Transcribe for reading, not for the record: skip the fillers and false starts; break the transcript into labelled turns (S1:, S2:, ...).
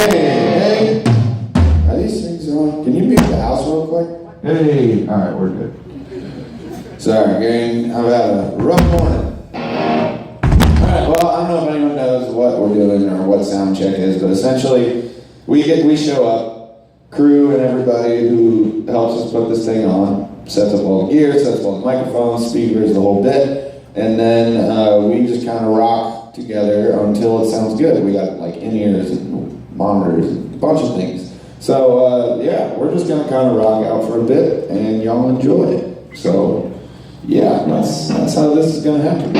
S1: Hey, are these things on? Can you mute the house real quick?
S2: Hey, all right, we're good.
S1: Sorry, gang, I've had a rough morning. Alright, well, I don't know if anyone knows what we're doing or what sound check is, but essentially, we show up, crew and everybody who helps us put this thing on, sets up all the gear, sets up all the microphones, speakers, the whole bit, and then we just kind of rock together until it sounds good. We got like in-ears and monitors and a bunch of things. So, yeah, we're just gonna kind of rock out for a bit, and y'all enjoy it. So, yeah, that's how this is gonna happen.